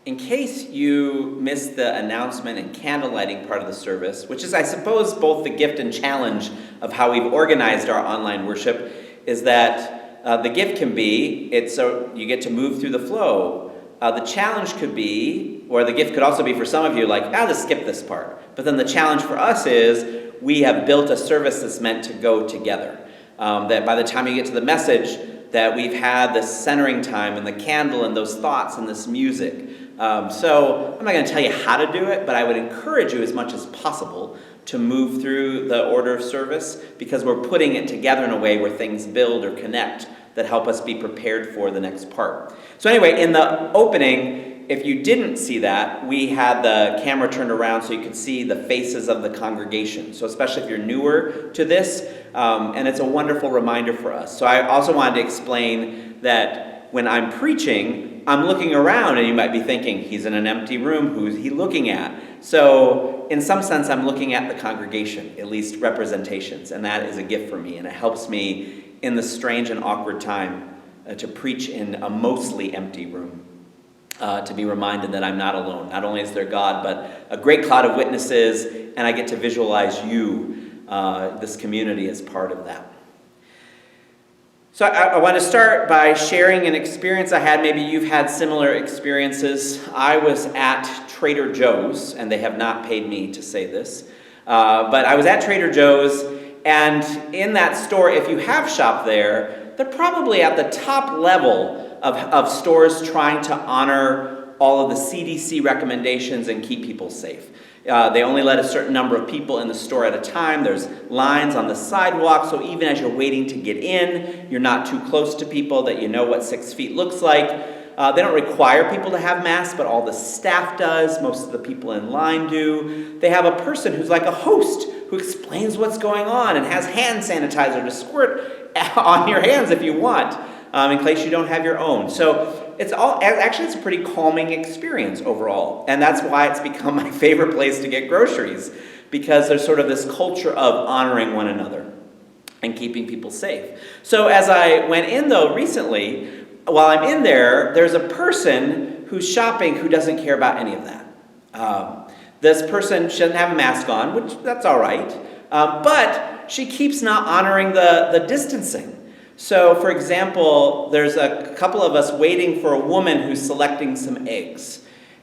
In case you missed the announcement and candlelighting part of the service, which is, I suppose, both the gift and challenge of how we've organized our online worship, is that the gift can be, you get to move through the flow. The challenge could be, or the gift could also be for some of you, like, I'll just skip this part. But then the challenge for us is, we have built a service that's meant to go together. That by the time you get to the message, that we've had this centering time and the candle and those thoughts and this music. So I'm not going to tell you how to do it, but I would encourage you as much as possible to move through the order of service, because we're putting it together in a way where things build or connect that help us be prepared for the next part. So anyway, in the opening, if you didn't see that, we had the camera turned around so you could see the faces of the congregation. So especially if you're newer to this, and it's a wonderful reminder for us. So I also wanted to explain that when I'm preaching, I'm looking around, and you might be thinking, he's in an empty room, who's he looking at? So in some sense, I'm looking at the congregation, at least representations, and that is a gift for me, and it helps me in the strange and awkward time to preach in a mostly empty room, to be reminded that I'm not alone. Not only is there God, but a great cloud of witnesses, and I get to visualize you, this community, as part of that. So I want to start by sharing an experience I had. Maybe you've had similar experiences. I was at Trader Joe's, and they have not paid me to say this, but I was at Trader Joe's, and in that store, if you have shopped there, they're probably at the top level of stores trying to honor all of the CDC recommendations and keep people safe. They only let a certain number of people in the store at a time. There's lines on the sidewalk, so even as you're waiting to get in, you're not too close to people, that you know what 6 feet looks like. They don't require people to have masks, but all the staff does. Most of the people in line do. They have a person who's like a host who explains what's going on and has hand sanitizer to squirt on your hands if you want, in case you don't have your own. So it's a pretty calming experience overall. And that's why it's become my favorite place to get groceries, because there's sort of this culture of honoring one another and keeping people safe. So as I went in, though, recently, while I'm in there, there's a person who's shopping who doesn't care about any of that. This person shouldn't have a mask on, which that's all right, but she keeps not honoring the distancing. So, for example, there's a couple of us waiting for a woman who's selecting some eggs.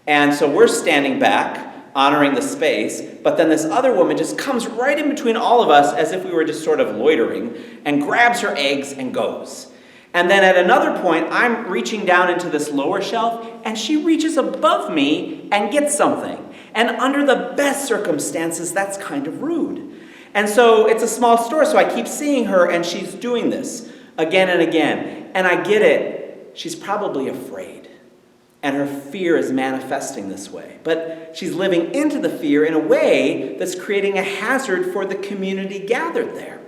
And so we're standing back, honoring the space, but then this other woman just comes right in between all of us as if we were just sort of loitering, and grabs her eggs and goes. And then at another point, I'm reaching down into this lower shelf, and she reaches above me and gets something. And under the best circumstances, that's kind of rude. And so it's a small store, so I keep seeing her, and she's doing this again and again. And I get it. She's probably afraid. And her fear is manifesting this way. But she's living into the fear in a way that's creating a hazard for the community gathered there.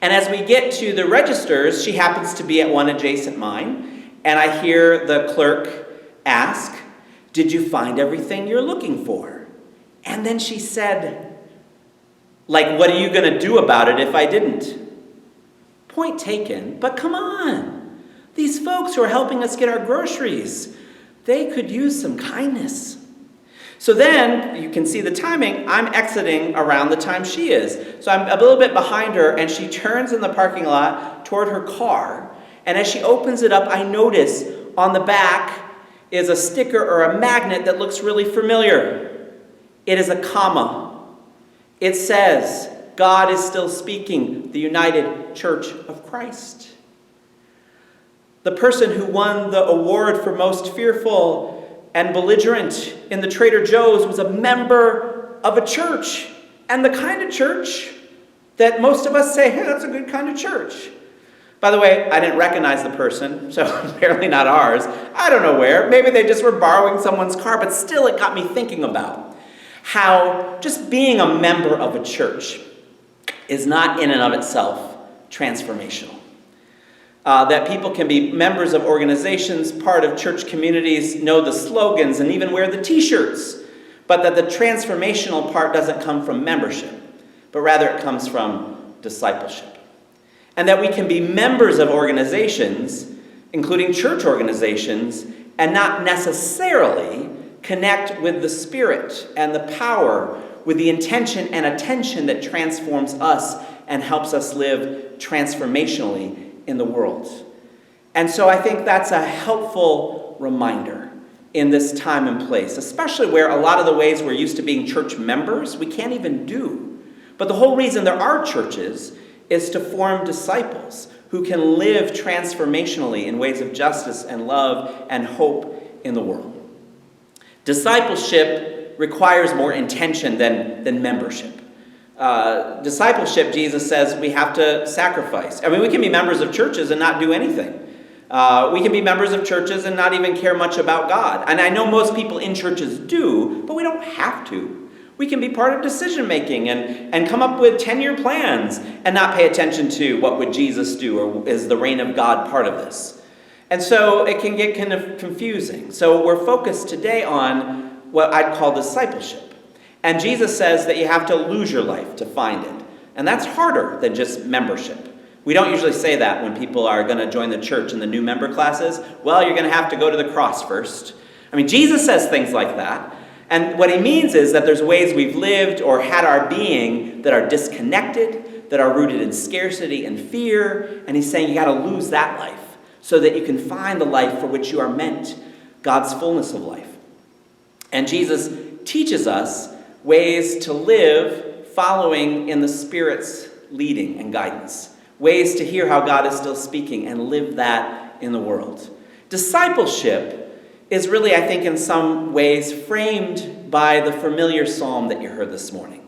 And as we get to the registers, she happens to be at one adjacent mine. And I hear the clerk ask, "Did you find everything you're looking for?" And then she said, like, "What are you going to do about it if I didn't?" Point taken, but come on. These folks who are helping us get our groceries, they could use some kindness. So then, you can see the timing, I'm exiting around the time she is. So I'm a little bit behind her, and she turns in the parking lot toward her car. And as she opens it up, I notice on the back is a sticker or a magnet that looks really familiar. It is a comma. It says, "God is still speaking, the United Church of Christ." The person who won the award for most fearful and belligerent in the Trader Joe's was a member of a church. And the kind of church that most of us say, "Hey, that's a good kind of church." By the way, I didn't recognize the person, so apparently not ours. I don't know where. Maybe they just were borrowing someone's car, but still it got me thinking about how just being a member of a church is not in and of itself transformational. That people can be members of organizations, part of church communities, know the slogans, and even wear the t-shirts, but that the transformational part doesn't come from membership, but rather it comes from discipleship. And that we can be members of organizations, including church organizations, and not necessarily connect with the Spirit and the power, with the intention and attention that transforms us and helps us live transformationally in the world. And so I think that's a helpful reminder in this time and place, especially where a lot of the ways we're used to being church members, we can't even do. But the whole reason there are churches is to form disciples who can live transformationally in ways of justice and love and hope in the world. Discipleship requires more intention than membership. Discipleship, Jesus says, we have to sacrifice. I mean, we can be members of churches and not do anything. We can be members of churches and not even care much about God. And I know most people in churches do, but we don't have to. We can be part of decision-making and come up with 10-year plans and not pay attention to what would Jesus do, or is the reign of God part of this. And so it can get kind of confusing. So we're focused today on what I'd call discipleship. And Jesus says that you have to lose your life to find it. And that's harder than just membership. We don't usually say that when people are going to join the church in the new member classes. Well, you're going to have to go to the cross first. I mean, Jesus says things like that. And what he means is that there's ways we've lived or had our being that are disconnected, that are rooted in scarcity and fear. And he's saying you got to lose that life so that you can find the life for which you are meant, God's fullness of life. And Jesus teaches us ways to live following in the Spirit's leading and guidance. Ways to hear how God is still speaking and live that in the world. Discipleship is really, I think, in some ways framed by the familiar psalm that you heard this morning.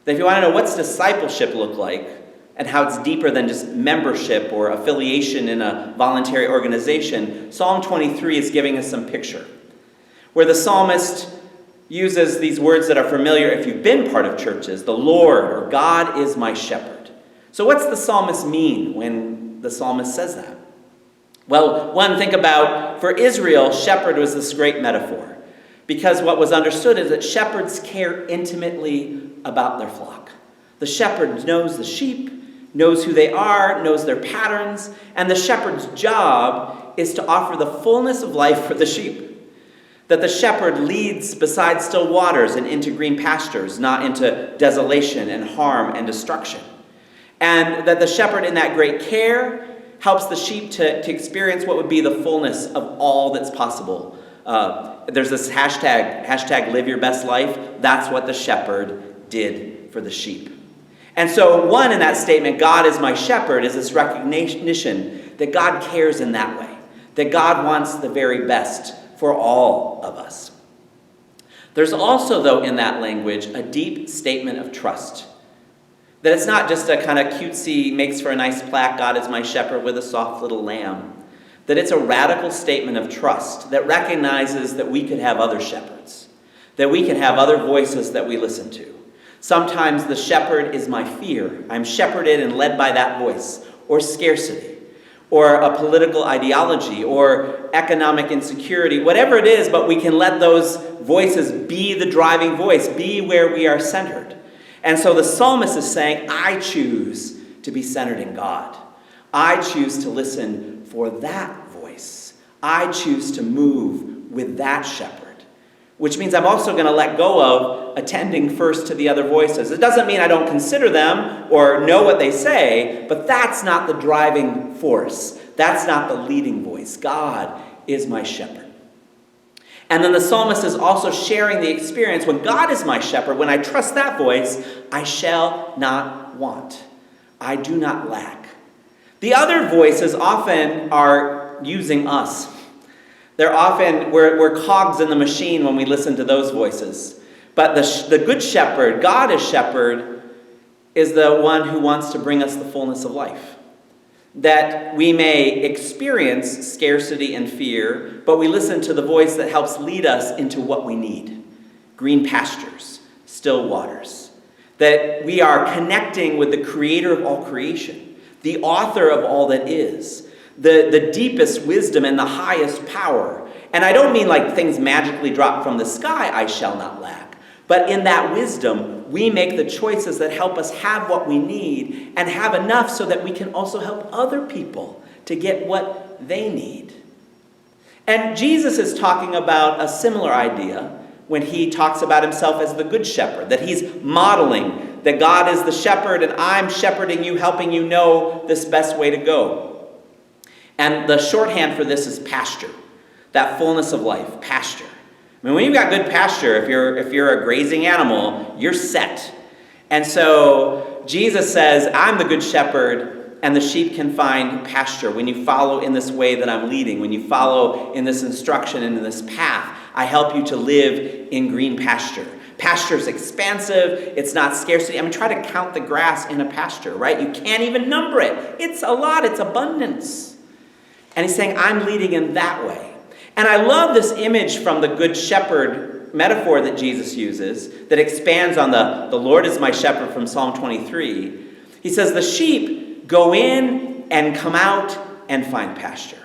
That if you want to know what's discipleship look like and how it's deeper than just membership or affiliation in a voluntary organization, Psalm 23 is giving us some picture. Where the psalmist uses these words that are familiar if you've been part of churches. The Lord, or God, is my shepherd. So what's the psalmist mean when the psalmist says that? Well, one, think about, for Israel, shepherd was this great metaphor. Because what was understood is that shepherds care intimately about their flock. The shepherd knows the sheep, knows who they are, knows their patterns, and the shepherd's job is to offer the fullness of life for the sheep. That the shepherd leads beside still waters and into green pastures, not into desolation and harm and destruction. And that the shepherd in that great care helps the sheep to experience what would be the fullness of all that's possible. There's this hashtag live your best life. That's what the shepherd did for the sheep. And so one in that statement, God is my shepherd, is this recognition that God cares in that way. That God wants the very best for all of us. There's also, though, in that language, a deep statement of trust. That it's not just a kind of cutesy, makes for a nice plaque, God is my shepherd with a soft little lamb. That it's a radical statement of trust that recognizes that we could have other shepherds. That we can have other voices that we listen to. Sometimes the shepherd is my fear. I'm shepherded and led by that voice. Or scarcity. Or a political ideology. Or economic insecurity. Whatever it is, but we can let those voices be the driving voice. Be where we are centered. And so the psalmist is saying, I choose to be centered in God. I choose to listen for that voice. I choose to move with that shepherd. Which means I'm also going to let go of attending first to the other voices. It doesn't mean I don't consider them or know what they say, but that's not the driving force. That's not the leading voice. God is my shepherd. And then the psalmist is also sharing the experience. When God is my shepherd, when I trust that voice, I shall not want. I do not lack. The other voices often are using us. They're often, we're cogs in the machine when we listen to those voices. But the good shepherd, God as shepherd, is the one who wants to bring us the fullness of life. That we may experience scarcity and fear, but we listen to the voice that helps lead us into what we need. Green pastures, still waters. That we are connecting with the creator of all creation, the author of all that is, the deepest wisdom and the highest power. And I don't mean like things magically drop from the sky, I shall not lack. But in that wisdom, we make the choices that help us have what we need and have enough so that we can also help other people to get what they need. And Jesus is talking about a similar idea when he talks about himself as the good shepherd, that he's modeling that God is the shepherd and I'm shepherding you, helping you know this best way to go. And the shorthand for this is pasture, that fullness of life, pasture. I mean, when you've got good pasture, if you're a grazing animal, you're set. And so Jesus says, I'm the good shepherd, and the sheep can find pasture when you follow in this way that I'm leading, when you follow in this instruction and in this path. I help you to live in green pasture. Pasture is expansive. It's not scarcity. I mean, try to count the grass in a pasture, right? You can't even number it. It's a lot. It's abundance. And he's saying, I'm leading in that way. And I love this image from the good shepherd metaphor that Jesus uses that expands on the Lord is my shepherd from Psalm 23. He says, the sheep go in and come out and find pasture.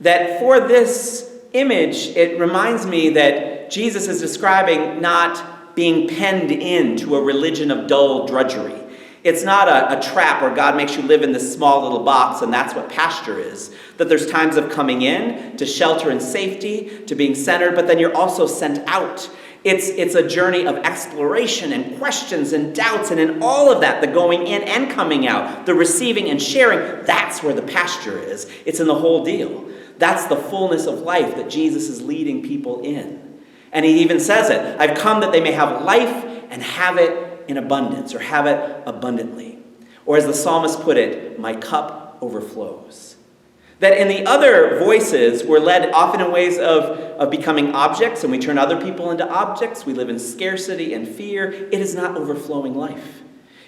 That for this image, it reminds me that Jesus is describing not being penned into a religion of dull drudgery. It's not a trap where God makes you live in this small little box and that's what pasture is. That there's times of coming in to shelter and safety, to being centered, but then you're also sent out. It's a journey of exploration and questions and doubts, and in all of that, the going in and coming out, the receiving and sharing, that's where the pasture is. It's in the whole deal. That's the fullness of life that Jesus is leading people in. And he even says it, I've come that they may have life and have it in abundance, or have it abundantly. Or as the psalmist put it, my cup overflows. That in the other voices, we're led often in ways of becoming objects, and we turn other people into objects. We live in scarcity and fear. It is not overflowing life.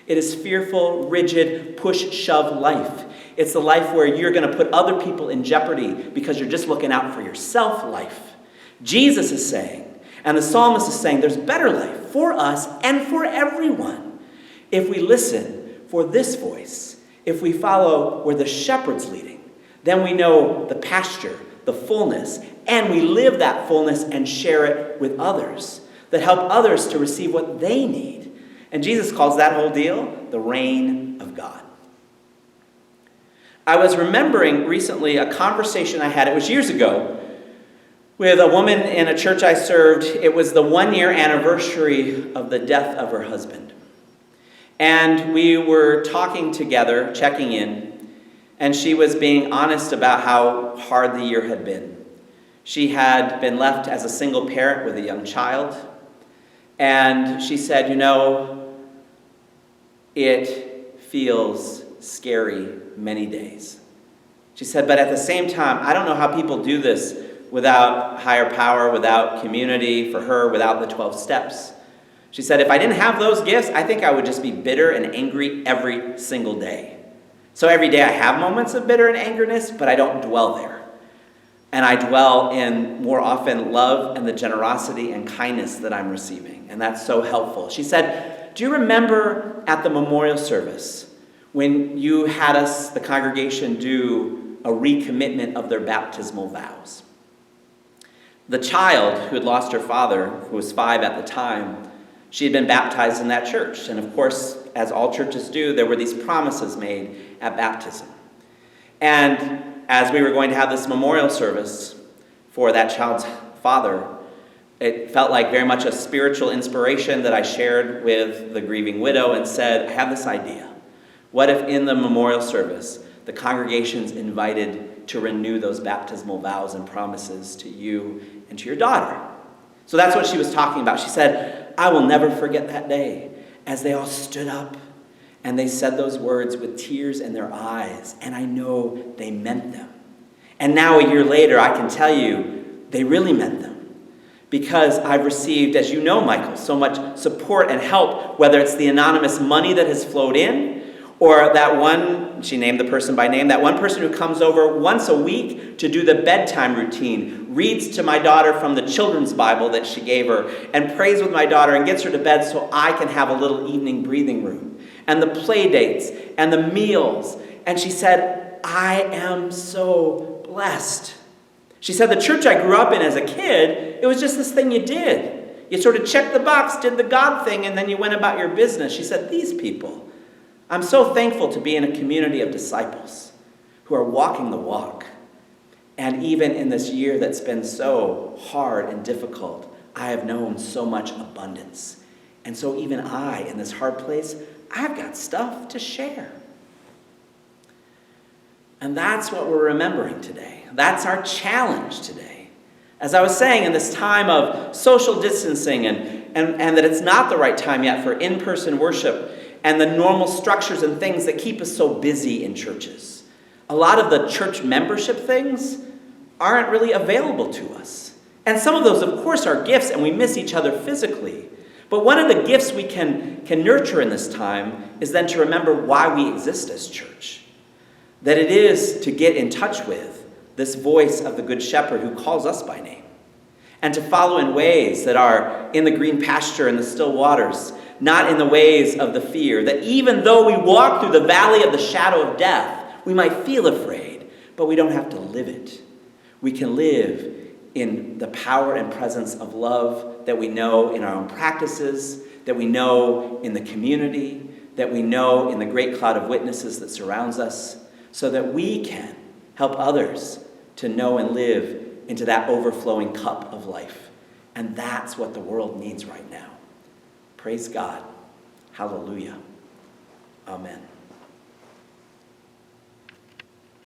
It is fearful, rigid, push-shove life. It's the life where you're going to put other people in jeopardy because you're just looking out for yourself life. Jesus is saying, and the psalmist is saying, there's better life for us and for everyone if we listen for this voice, if we follow where the shepherd's leading. Then we know the pasture, the fullness, and we live that fullness and share it with others that help others to receive what they need. And Jesus calls that whole deal the reign of God. I was remembering recently a conversation I had, it was years ago, with a woman in a church I served. It was the 1-year anniversary of the death of her husband. And we were talking together, checking in, and she was being honest about how hard the year had been. She had been left as a single parent with a young child. And she said, it feels scary many days. She said, but at the same time, I don't know how people do this without higher power, without community, for her, without the 12 steps. She said, if I didn't have those gifts, I think I would just be bitter and angry every single day. So every day I have moments of bitter and angerness, but I don't dwell there. And I dwell in, more often, love and the generosity and kindness that I'm receiving. And that's so helpful. She said, do you remember at the memorial service when you had us, the congregation, do a recommitment of their baptismal vows? The child who had lost her father, who was 5 at the time, she had been baptized in that church. And of course, as all churches do, there were these promises made at baptism. And as we were going to have this memorial service for that child's father, it felt like very much a spiritual inspiration that I shared with the grieving widow and said, I have this idea. What if in the memorial service, the congregation's invited to renew those baptismal vows and promises to you and to your daughter? So that's what she was talking about. She said, I will never forget that day as they all stood up and they said those words with tears in their eyes, and I know they meant them. And now a year later, I can tell you they really meant them, because I've received, as you know, Michael, so much support and help, whether it's the anonymous money that has flowed in, or that one, she named the person by name, that one person who comes over once a week to do the bedtime routine, reads to my daughter from the children's Bible that she gave her, and prays with my daughter and gets her to bed so I can have a little evening breathing room. And the play dates and the meals. And she said, I am so blessed. She said, the church I grew up in as a kid, it was just this thing you did. You sort of checked the box, did the God thing, and then you went about your business. She said, these people, I'm so thankful to be in a community of disciples who are walking the walk. And even in this year that's been so hard and difficult, I have known so much abundance. And so even I, in this hard place, I've got stuff to share. And that's what we're remembering today. That's our challenge today. As I was saying, in this time of social distancing and that it's not the right time yet for in-person worship and the normal structures and things that keep us so busy in churches. A lot of the church membership things aren't really available to us. And some of those, of course, are gifts, and we miss each other physically. But one of the gifts we can nurture in this time is then to remember why we exist as church. That it is to get in touch with this voice of the Good Shepherd who calls us by name. And to follow in ways that are in the green pasture and the still waters, not in the ways of the fear. That even though we walk through the valley of the shadow of death, we might feel afraid, but we don't have to live it. We can live in the power and presence of love that we know in our own practices, that we know in the community, that we know in the great cloud of witnesses that surrounds us, so that we can help others to know and live into that overflowing cup of life. And that's what the world needs right now. Praise God. Hallelujah. Amen.